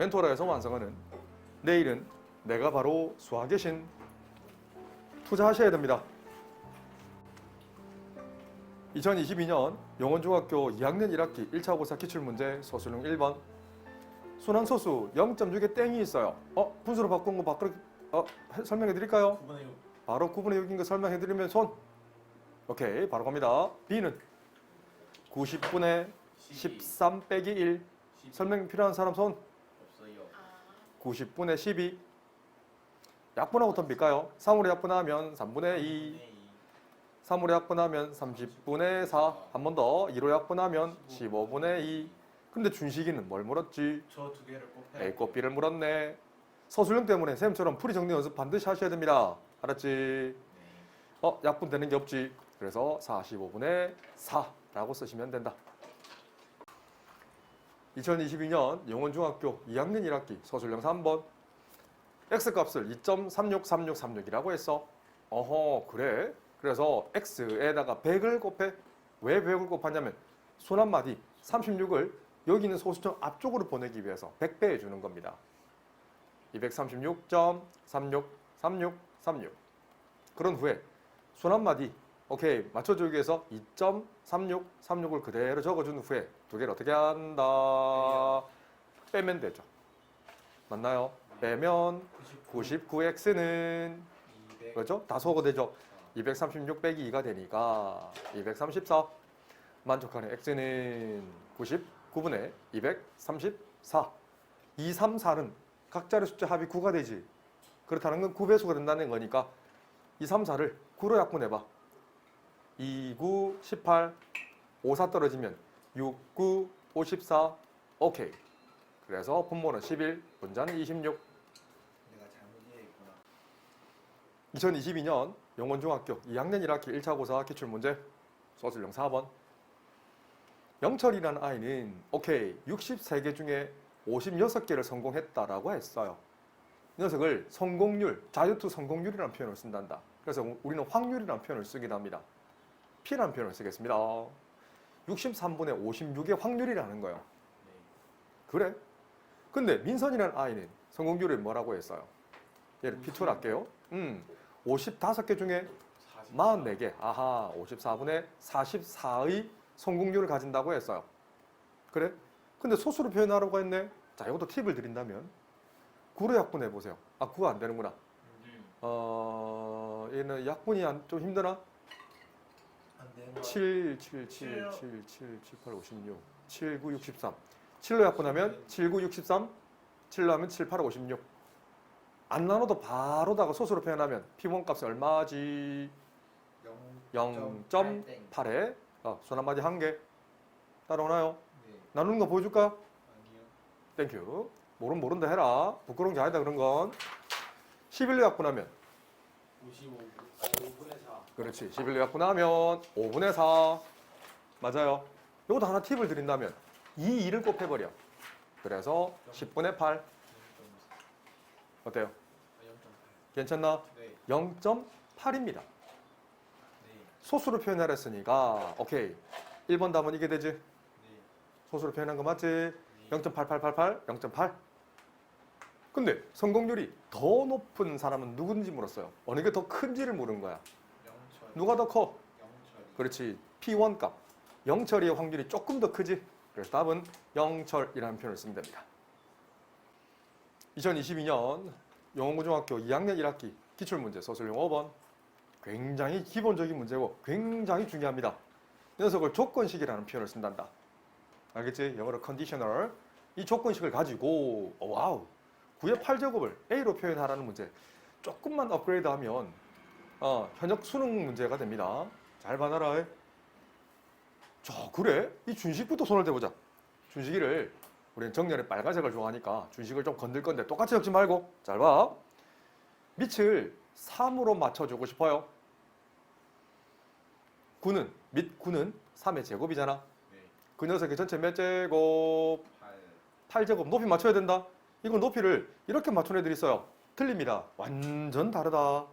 멘토라에서 완성하는 내일은 내가 바로 수학의 신 투자하셔야 됩니다. 2022년 용원중학교 2학년 1학기 1차 고사 기출문제 서술형 1번 순환소수 0.6에 땡이 있어요. 분수로 바꾼 거 설명해 드릴까요? 9분의 6. 바로 9분의 6인 거 설명해 드리면 손. 오케이, 바로 갑니다. B는 90분의 13 빼기 1. 설명 필요한 사람 손. 없어요. 90분의 12. 약분하고 덤빌까요? 3으로 약분하면 3분의 2. 3으로 약분하면 30분의 4. 한 번 더. 2로 약분하면 15분의 2. 근데 준식이는 뭘 물었지? 저 두 개를 곱해. A 곱 B를 물었네. 서술형 때문에 쌤처럼 풀이 정리 연습 반드시 하셔야 됩니다. 알았지? 약분 되는 게 없지. 그래서 45분의 4라고 쓰시면 된다. 2022년 용원중학교 2학년 1학기 서술형 3번 X값을 2.363636이라고 했어. 어허, 그래? 그래서 X에다가 100을 곱해. 왜 100을 곱하냐면 손 한마디 36을 여기 있는 소수점 앞쪽으로 보내기 위해서 100배 해주는 겁니다. 236.363636 그런 후에 손 한마디 오케이 맞춰주기 위해서 2.3636을 그대로 적어준 후에 두 개를 어떻게 한다? 빼면 되죠. 맞나요? 빼면 99x는 그렇죠? 다 소거 되죠? 236 빼기 2가 되니까 234 만족하는 x는 99분의 234 2, 3, 4는 각자의 숫자 합이 9가 되지. 그렇다는 건 9배수가 된다는 거니까 2, 3, 4를 9로 약분해봐. 2, 9, 18 5, 4 떨어지면 6, 9, 54 오케이. 그래서 분모는 11, 분자는 26. 내가 잘못 이해했구나. 2022년 용원중학교 2학년 1학기 1차 고사 기출문제 서술형 4번 영철이라는 아이는 오케이 63개 중에 56개를 성공했다라고 했어요. 이 녀석을 성공률, 자유투 성공률이라는 표현을 쓴단다. 그래서 우리는 확률이라는 표현을 쓰기도 합니다. P라는 표현을 쓰겠습니다. 63분의 56의 확률이라는 거예요. 네. 그래? 근데 민선이라는 아이는 성공률을 뭐라고 했어요? 얘를 P2로 할게요. 55개 중에 44개, 아하, 54분의 44의 성공률을 가진다고 했어요. 그래? 근데 소수로 표현하라고 했네. 자, 이것도 팁을 드린다면 9로 약분해 보세요. 9가 안 되는구나. 얘는 약분이 좀 힘드나? 안 되는 거. 7, 7, 7, 7, 7, 7, 8, 56, 7, 9, 63. 7로 약분하면 7, 9, 63, 7로 하면 7, 8, 56. 안 나눠도 바로다가 소수로 표현하면 P1 값이 얼마지? 0.8에 손 한마디 한 개. 따라오나요? 네. 나누는 거 보여줄까? 아니요. 땡큐. 모른다 해라. 부끄러운 게 아니다 그런 건. 11로 약분하면 5분의 4. 그렇지. 11로 약분하면 5분의 4. 맞아요. 이것도 하나 팁을 드린다면 2를 곱해버려. 그래서 10분의 8. 어때요? 0.8. 괜찮나? 네. 0.8입니다. 네. 소수로 표현하라 했으니까 오케이. 1번 답은 이게 되지? 네. 소수로 표현한 거 맞지? 0.8888, 0.8. 근데 성공률이 더 높은 사람은 누군지 물었어요. 어느 게 더 큰지를 물은 거야. 영철. 누가 더 커? 영철. 그렇지. P1 값. 영철이의 확률이 조금 더 크지? 그래서 답은 영철이라는 표현을 쓰면 됩니다. 2022년 용원고등학교 2학년 1학기 기출문제 서술형 5번 굉장히 기본적인 문제고 굉장히 중요합니다. 이 녀석을 조건식이라는 표현을 쓴단다. 알겠지? 영어로 conditional. 이 조건식을 가지고 와우 9의 8제곱을 A로 표현하라는 문제. 조금만 업그레이드하면 현역 수능 문제가 됩니다. 잘 받아라. 자, 그래? 이 준식부터 손을 대보자. 준식이를 우리는 정렬의 빨간색을 좋아하니까 준식을 좀 건들 건데 똑같이 적지 말고 잘 봐. 밑을 3으로 맞춰주고 싶어요. 9는 3의 제곱이잖아. 네. 그 녀석의 전체 몇 제곱? 8. 8제곱. 높이 맞춰야 된다. 이건 높이를 이렇게 맞춘 애들이 있어요. 틀립니다. 완전 다르다.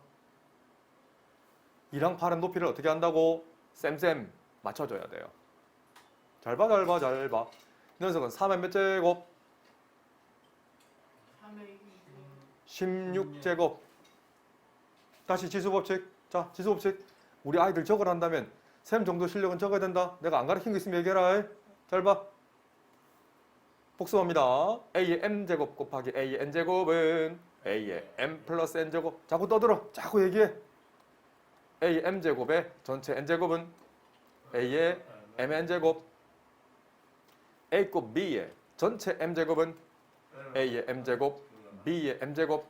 2랑 8은 높이를 어떻게 한다고? 쌤 맞춰줘야 돼요. 잘 봐. 이 녀석은 3의 몇 제곱? 16제곱. 다시 지수법칙. 자, 지수법칙. 우리 아이들 적으라 한다면 셈 정도 실력은 적어야 된다. 내가 안 가르친 거 있으면 얘기해라. 잘 봐. 복습합니다. A의 m제곱 곱하기 A의 n제곱은 A의 m 플러스 n제곱. 자꾸 떠들어. 자꾸 얘기해. A의 m제곱의 전체 n제곱은 A의 mn제곱. A 곱 B의 전체 m제곱은 A의 m제곱, B의 m제곱,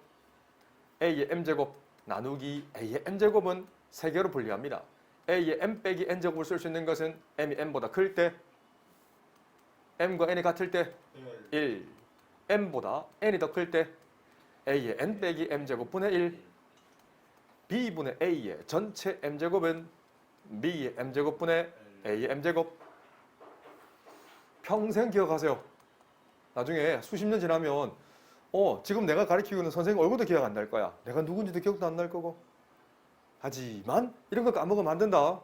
A의 m제곱 나누기 A의 n제곱은 세 개로 분리합니다. A의 m 빼기 n제곱을 쓸 수 있는 것은 m이 m보다 클 때, m과 n이 같을 때 1, m보다 n이 더 클 때 A의 n 빼기 m제곱 분의 1, B분의 A의 전체 m제곱은 B의 m제곱 분의 A의 m제곱. 평생 기억하세요. 나중에 수십 년 지나면 지금 내가 가르치고 있는 선생님 얼굴도 기억 안 날 거야. 내가 누군지도 기억도 안 날 거고. 하지만 이런 거 까먹으면 안 된다.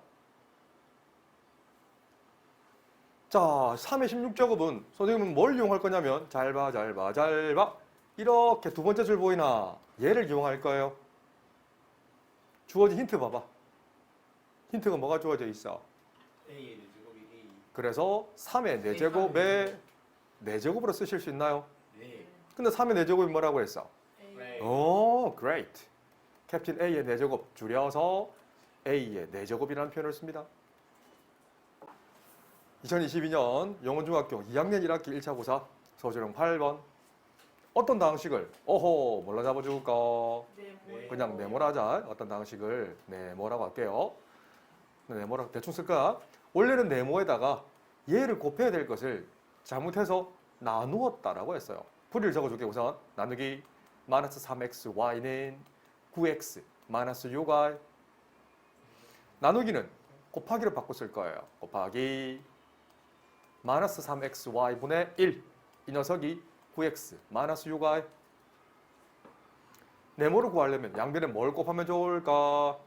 자, 3의 16제곱은 선생님은 뭘 이용할 거냐면 잘 봐. 이렇게 두 번째 줄 보이나? 얘를 이용할 거예요. 주어진 힌트 봐봐. 힌트가 뭐가 주어져 있어? A의 4제곱이 A. 그래서 3의 4제곱에 4제곱으로 쓰실 수 있나요? 네. 근데 3의 4제곱이 뭐라고 했어? 네. 오, great. 캡틴 A의 4제곱 줄여서 A의 4제곱이라는 표현을 씁니다. 2022년 영원중학교 2학년 1학기 1차 고사 서술형 8번. 어떤 방식을 뭘로 잡아줄까? 그냥 네모라 하자. 어떤 방식을 네모라고 할게요. 네모라고 대충 쓸까? 원래는 네모에다가 얘를 곱해야 될 것을 잘못해서 나누었다라고 했어요. 풀이를 적어줄게요. 우선 나누기 마이너스 3xy는 9x 마이너스 6y. 나누기는 곱하기로 바꿔 쓸 거예요. 곱하기 마이너스 3xy 분의 1. 이 녀석이 9x 마이너스 6y. 네모를 구하려면 양변에 뭘 곱하면 좋을까?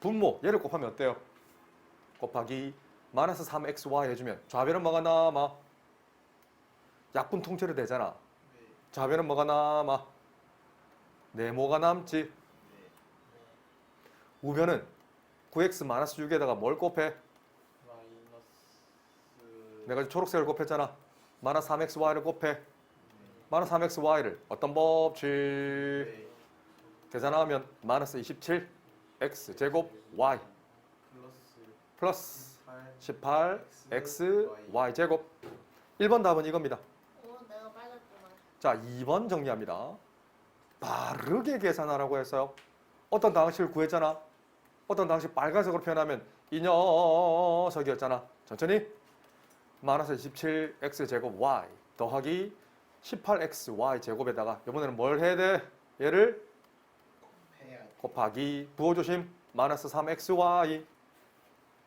분모 얘를 곱하면 어때요? 곱하기 마이너스 3xy 해주면 좌변은 뭐가 남아? 약분 통째로 되잖아. 좌변은 뭐가 남아? 네모가 남지. 우변은 9x 마이너스 6에다가 뭘 곱해? 마이너스. 내가 초록색을 곱했잖아. 마이너스 3xy를 곱해. 마이너스 3xy를 어떤 법칙? 네. 계산하면 마이너스 27 x 제곱 y 플러스 18 x y 제곱. 1번 답은 이겁니다. 내가 빨랐구만. 자, 2번 정리합니다. 빠르게 계산하라고 했어요. 어떤 방식을 구했잖아. 어떤 방식 빨간색으로 표현하면 이 녀석이었잖아. 천천히. 마이너스 27 x 제곱 y 더하기 18 x y 제곱에다가 이번에는 뭘 해야 돼? 얘를 곱하기 부호조심 마이너스 3 x y.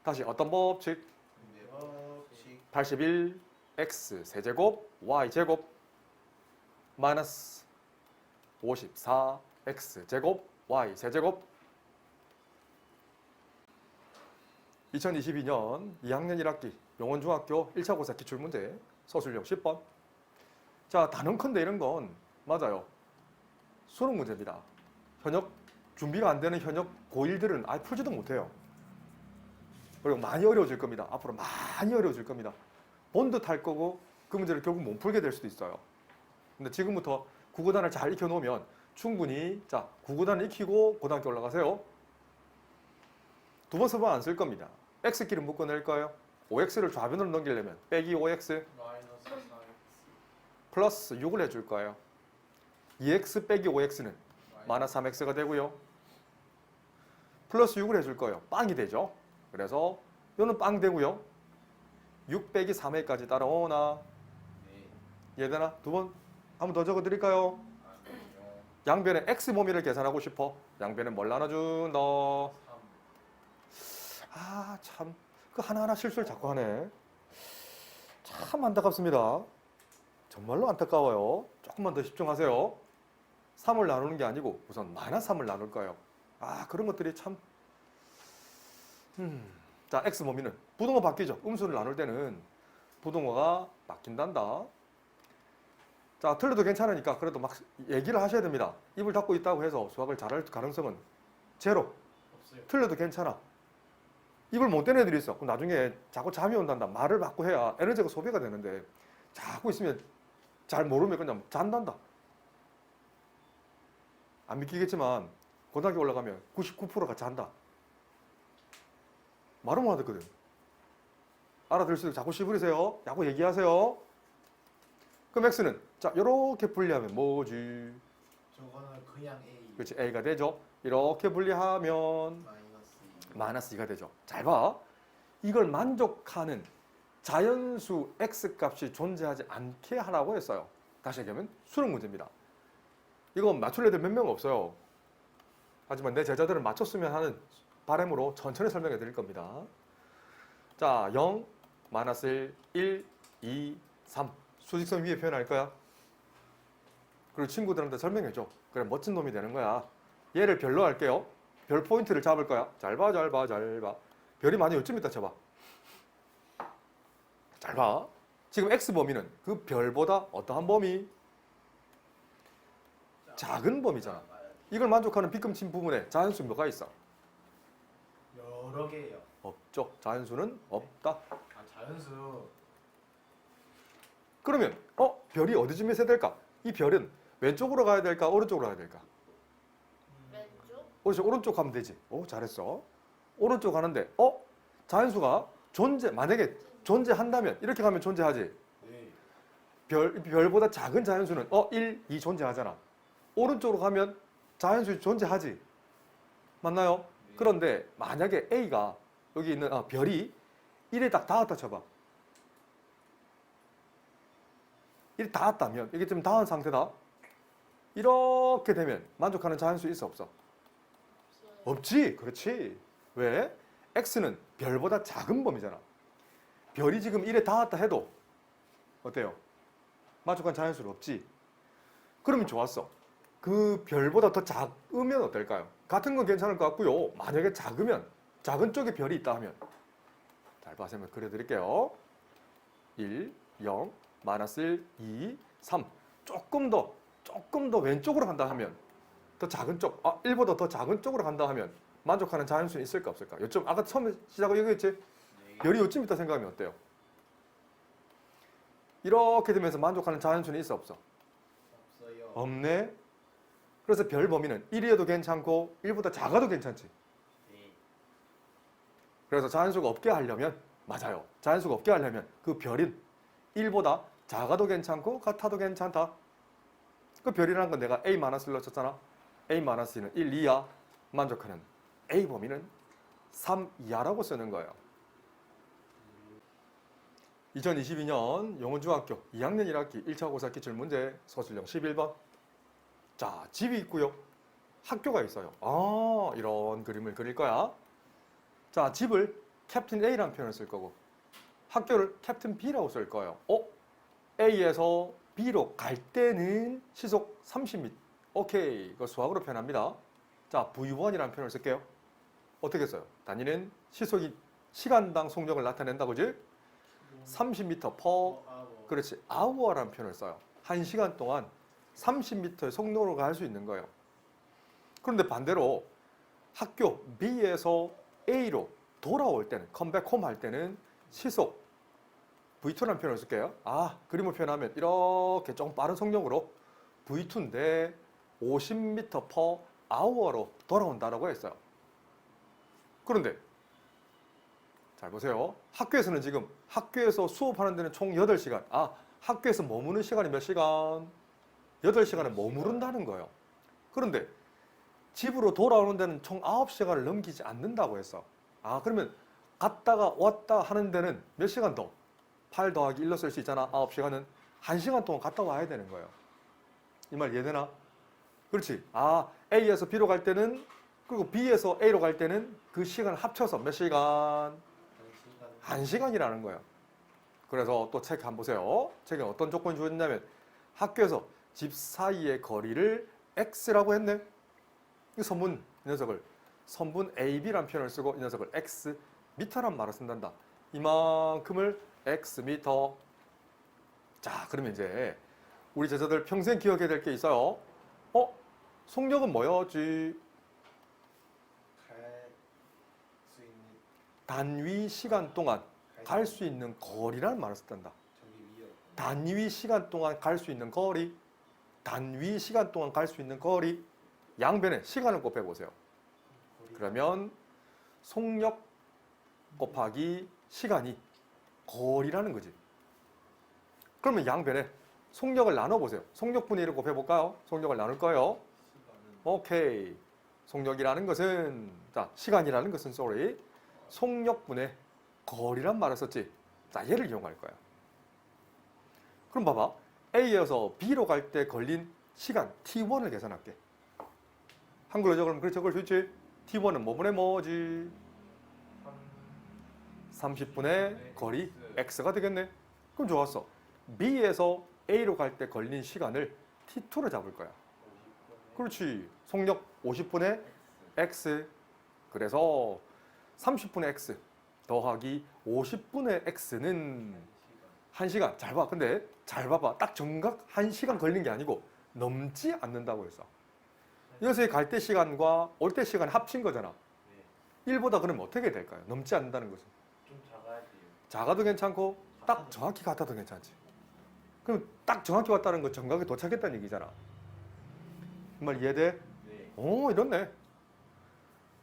다시 어떤 법칙? 81 x 세제곱 y 제곱 마이너스 54 x 제곱 y 세제곱. 2022년 2학년 1학기 영원중학교 1차 고사 기출문제 서술형 10번. 자, 단언컨대 이런 건 맞아요. 수능 문제입니다. 현역 준비가 안 되는 현역 고1들은 아예 풀지도 못해요. 그리고 많이 어려워질 겁니다. 앞으로 많이 어려워질 겁니다. 본 듯 할 거고 그 문제를 결국 못 풀게 될 수도 있어요. 근데 지금부터 구구단을 잘 익혀놓으면 충분히 자, 구구단을 익히고 고등학교 올라가세요. 두 번, 세 번 안 쓸 겁니다. x끼리 묶어낼 거예요. 5x를 좌변으로 넘기려면 빼기 5x 마이너스 4x. 플러스 6을 해줄 거예요. 2x 빼기 5x는 마이너스 3x가 되고요. 플러스 6을 해줄 거예요. 빵이 되죠. 그래서 이거는 빵 되고요. 6 빼기 3회까지 따라오나? 네. 얘들아, 두 번 한 번 더 적어드릴까요? 아니요. 양변의 x 범위를 계산하고 싶어. 양변에 뭘 나눠준다? 3. 아, 참. 그 하나하나 실수를 자꾸 하네. 참 안타깝습니다. 정말로 안타까워요. 조금만 더 집중하세요. 3을 나누는 게 아니고 우선 마이너스 3을 나눌 거예요. 아, 그런 것들이 참. 자, x 범위는 부동어 바뀌죠. 음수를 나눌 때는 부동어가 바뀐단다. 자, 틀려도 괜찮으니까 그래도 막 얘기를 하셔야 됩니다. 입을 닫고 있다고 해서 수학을 잘할 가능성은 제로. 없어요. 틀려도 괜찮아. 입을 못 떼는 애들이 있어. 그럼 나중에 자꾸 잠이 온단다. 말을 바꾸 해야 에너지가 소비가 되는데 자꾸 있으면 잘 모르면 그냥 잔단다. 안 믿기겠지만 고등학교 올라가면 99%가 잔다. 말은 못 하거든. 알아들을 수 있도록 자꾸 씨부리세요. 자꾸 얘기하세요. 그럼 X는 자 이렇게 분리하면 뭐지? 저거는 그냥 A. 그렇지, A가 되죠. 이렇게 분리하면 마이너스 2. -2가 되죠. 잘 봐. 이걸 만족하는 자연수 X 값이 존재하지 않게 하라고 했어요. 다시 얘기하면 수능 문제입니다. 이거 맞출 애들 몇 명 없어요. 하지만 내 제자들은 맞췄으면 하는 바람으로 천천히 설명해 드릴 겁니다. 자, 0, -1, 1, 2, 3. 수직선 위에 표현할 거야. 그리고 친구들한테 설명해줘. 그래, 멋진 놈이 되는 거야. 얘를 별로 할게요. 별 포인트를 잡을 거야. 잘 봐, 잘 봐, 잘 봐. 별이 많이 요쯤 있다 쳐봐. 잘 봐. 지금 X 범위는 그 별보다 어떠한 범위? 작은 범위잖아. 이걸 만족하는 빗금친 부분에 자연수 뭐가 있어? 여러 개예요. 없죠. 자연수는 없다. 아 자연수. 그러면 별이 어디쯤에 있어야 될까? 이 별은 왼쪽으로 가야 될까? 오른쪽으로 가야 될까? 왼쪽? 오른쪽 가면 되지. 오, 잘했어. 오른쪽 가는데 자연수가 만약에 존재한다면 이렇게 가면 존재하지. 네. 별보다 작은 자연수는 1, 2 존재하잖아. 오른쪽으로 가면 자연수 존재하지. 맞나요? 네. 그런데 만약에 A가 여기 있는 별이 1에 딱 닿았다 쳐봐. 1에 닿았다면 이게 좀 닿은 상태다. 이렇게 되면 만족하는 자연수 있어 없어? 없어요. 없지. 그렇지. 왜? X는 별보다 작은 범위잖아. 별이 지금 1에 닿았다 해도 어때요? 만족한 자연수는 없지. 그러면 좋았어. 그 별보다 더 작으면 어떨까요? 같은 건 괜찮을 것 같고요. 만약에 작으면 작은 쪽에 별이 있다 하면 잘 봐서 한번 그려드릴게요. 1, 0, -1, 2, 3 조금 더 왼쪽으로 간다 하면 더 작은 쪽, 1보다 더 작은 쪽으로 간다 하면 만족하는 자연수는 있을까 없을까? 요점 아까 처음에 시작을 얘기했지? 네. 별이 요쯤 있다 생각하면 어때요? 이렇게 되면서 만족하는 자연수는 있어 없어? 없어요. 없네. 그래서 별 범위는 1이어도 괜찮고 1보다 작아도 괜찮지. 네. 그래서 자연수가 없게 하려면 맞아요. 자연수가 없게 하려면 그 별인 1보다 작아도 괜찮고 같아도 괜찮다. 그 별이라는 건 내가 A-를 넣었잖아. A-는 1 이하 만족하는 A 범위는 3 이하라고 쓰는 거예요. 2022년 용원중학교 2학년 1학기 1차 고사 기출문제 서술형 11번. 자, 집이 있고요. 학교가 있어요. 이런 그림을 그릴 거야. 자, 집을 캡틴 A라는 표현을 쓸 거고 학교를 캡틴 B라고 쓸 거예요. A에서 B로 갈 때는 시속 30m. 오케이. 이거 수학으로 표현합니다. 자, V1이라는 표현을 쓸게요. 어떻게 써요? 단위는 시속이 시간당 속력을 나타낸다, 그지? 30m per, 그렇지, hour라는 표현을 써요. 1시간 동안 30m의 속도로 갈 수 있는 거예요. 그런데 반대로 학교 B에서 A로 돌아올 때는, 컴백 홈 할 때는 시속 V2라는 표현을 쓸게요. 그림을 표현하면 이렇게 조금 빠른 속력으로 V2인데 50m per hour로 돌아온다라고 했어요. 그런데 잘 보세요. 학교에서는 지금 학교에서 수업하는 데는 총 8시간. 학교에서 머무는 시간이 몇 시간? 8시간을 머무른다는 거예요. 그런데 집으로 돌아오는 데는 총 9시간을 넘기지 않는다고 했어. 그러면 갔다가 왔다 하는 데는 몇 시간 더? 8 더하기 1로 쓸 수 있잖아. 9시간은 1시간 동안 갔다 와야 되는 거예요. 이 말 이해되나? 그렇지. A에서 B로 갈 때는, 그리고 B에서 A로 갈 때는 그 시간을 합쳐서 몇 시간? 1시간이라는 거예요. 그래서 또 책 한번 보세요. 책에 어떤 조건이 주어졌냐면 학교에서 집 사이의 거리를 X라고 했네. 이 선분, 이 녀석을 선분 AB라는 표현을 쓰고 이 녀석을 X 미터란 말을 쓴단다. 이만큼을 X 미터. 자, 그러면 이제 우리 제자들 평생 기억해야 될 게 있어요. 속력은 뭐였지? 갈 수 있는 단위 시간 동안 갈 수 있는 거리라는 말을 썼단다. 저기 위요. 단위 시간 동안 갈 수 있는 거리, 단위 시간 동안 갈 수 있는 거리, 양변에 시간을 곱해보세요. 그러면 속력 곱하기 시간이 거리라는 거지. 그러면 양변에 속력을 나눠보세요. 속력분의 1을 곱해볼까요? 속력을 나눌 거예요. 시간은 오케이. 속력이라는 것은, 자, 시간이라는 것은, 속력분의 거리란 말을 썼지. 자, 얘를 이용할 거야. 그럼 봐봐. A에서 B로 갈 때 걸린 시간 T1을 계산할게. 한글로 적으면 그래 적을 수 있지. T1은 뭐분의 뭐지? 30분의 거리 X가 되겠네. 그럼 좋았어. B에서 A로 갈 때 걸린 시간을 T2로 잡을 거야. 그렇지. 속력 50분의 X. 그래서 30분의 X 더하기 50분의 X는 1시간. 잘 봐. 근데 잘 봐봐. 딱 정각 1시간 걸린 게 아니고 넘지 않는다고 했어. 이것의 갈 때 시간과 올 때 시간 합친 거잖아. 네. 1보다 그러면 어떻게 될까요? 넘지 않는다는 것은. 좀 작아야 돼요. 작아도 괜찮고 딱 정확히 같아도 괜찮지. 그럼 딱 정확히 왔다는 건 정각에 도착했다는 얘기잖아. 그 말 이해돼? 네. 이렇네.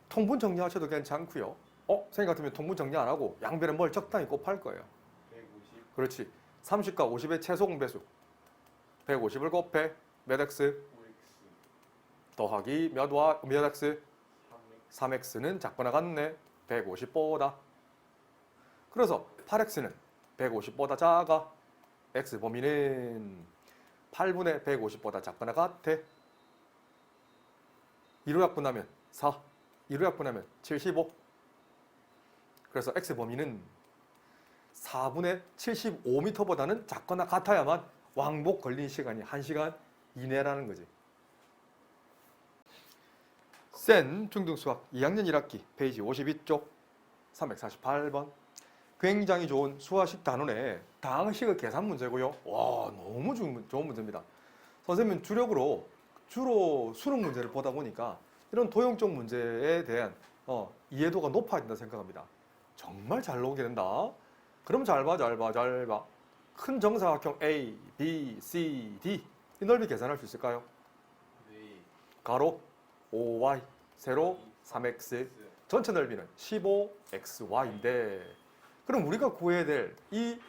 통분 정리하셔도 괜찮고요. 선생님 같으면 통분 정리 안 하고 양변에 뭘 적당히 곱할 거예요. 150. 그렇지. 30과 50의 최소 공배수. 150을 곱해 몇 x 5x. 더하기 몇 x 3x. 3x는 작거나 같네. 150보다. 그래서 8x는 150보다 작아. x 범위는 8분의 150보다 작거나 같아. 2로 약분하면 4. 2로 약분하면 75. 그래서 x 범위는 4분의 75m보다는 작거나 같아야만 왕복 걸린 시간이 1시간 이내라는 거지. 센 중등수학 2학년 1학기 페이지 52쪽 348번. 굉장히 좋은 수화식 단원의 다항식의 계산 문제고요. 와, 너무 좋은 문제입니다. 선생님은 주로 수능 문제를 보다 보니까 이런 도형적 문제에 대한 이해도가 높아야 된다 생각합니다. 정말 잘 나오게 된다. 그럼 잘 봐. 큰 정사각형 A, B, C, D 이 넓이 계산할 수 있을까요? 네. 가로 5y, 세로 3x, 전체 넓이는 15xy인데 그럼 우리가 구해야 될 이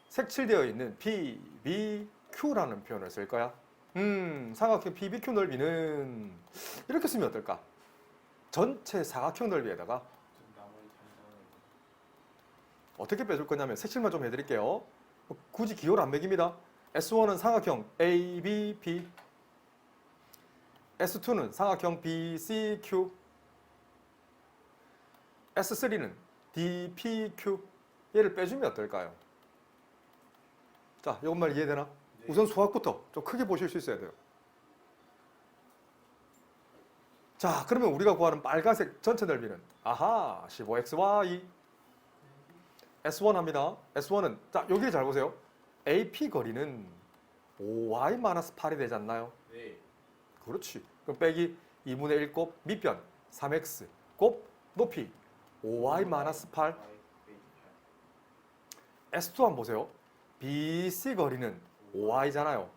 색칠되어 있는 P, B, Q라는 표현을 쓸 거야. 삼각형 PBQ 넓이는 이렇게 쓰면 어떨까? 전체 사각형 넓이에다가 좀 나머지 단단한 어떻게 빼줄 거냐면 색칠만 좀 해드릴게요. 굳이 기호를 안 매깁니다. S1은 삼각형 ABP, S2는 삼각형 BCQ, S3는 DPQ. 얘를 빼주면 어떨까요? 자, 이것만 이해되나? 네. 우선 수학부터 좀 크게 보실 수 있어야 돼요. 자, 그러면 우리가 구하는 빨간색 전체 넓이는 15xy. S1 합니다. S1은 자, 여기를 잘 보세요. AP 거리는 5y-8이 되지 않나요? 네. 그렇지. 그럼 빼기 2분의 1 곱 밑변 3x 곱 높이 5y-8. S2 한번 보세요. BC 거리는 5y잖아요.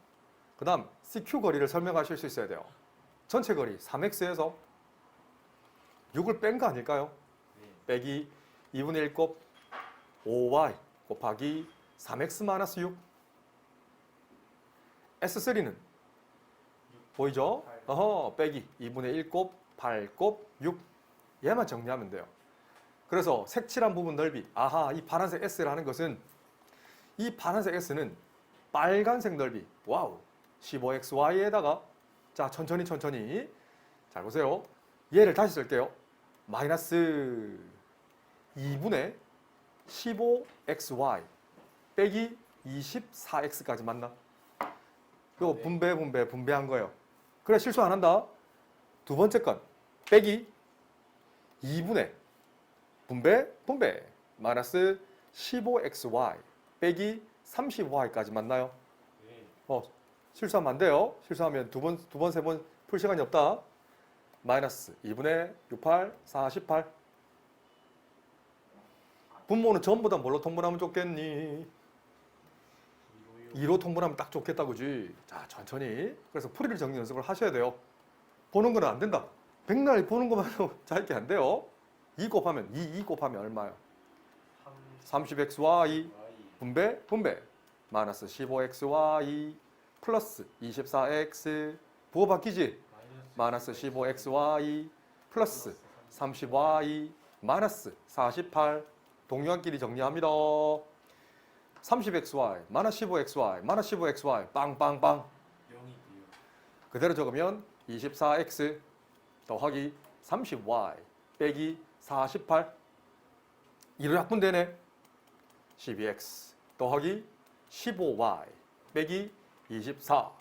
그 다음 CQ 거리를 설명하실 수 있어야 돼요. 전체 거리 3x에서 6을 뺀 거 아닐까요? 네. 빼기 2분의 1 곱 5y 곱하기 3x-6. S3는 보이죠? 빼기 2분의 1 곱 8 곱 6. 얘만 정리하면 돼요. 그래서 색칠한 부분 넓이, 이 파란색 S라는 것은 이 파란색 S는 빨간색 넓이, 와우, 15xy에다가 자, 천천히 잘 보세요. 얘를 다시 쓸게요. 마이너스 2분의 15xy 빼기 24x까지 맞나? 이거 네. 분배한 거예요. 그래, 실수 안 한다. 두 번째 건 빼기 2분의 분배 마이너스 15xy 빼기 30y까지 맞나요? 네. 실수하면 안 돼요. 실수하면 두 번, 세 번 풀 시간이 없다. 마이너스 2분의 68, 48. 분모는 전부 다 뭘로 통분하면 좋겠니? 2로 통분하면 딱 좋겠다, 그지? 자, 천천히. 그래서 풀이를 정리 연습을 하셔야 돼요. 보는 건 안 된다. 백날 보는 것만 짧게 안 돼요. 2 곱하면 얼마요? 30xy 분배 마이너스 15xy 플러스 24x 부호 바뀌지? 마이너스 15xy 플러스 30y 마이너스 48 동료끼리 정리합니다. 30xy 마이너스 15xy 마이너스 15xy 빵빵빵 0이 돼요. 그대로 적으면 24x 더하기 30y 빼기 48 이로 약분되네. 12x 더하기 15y 빼기 24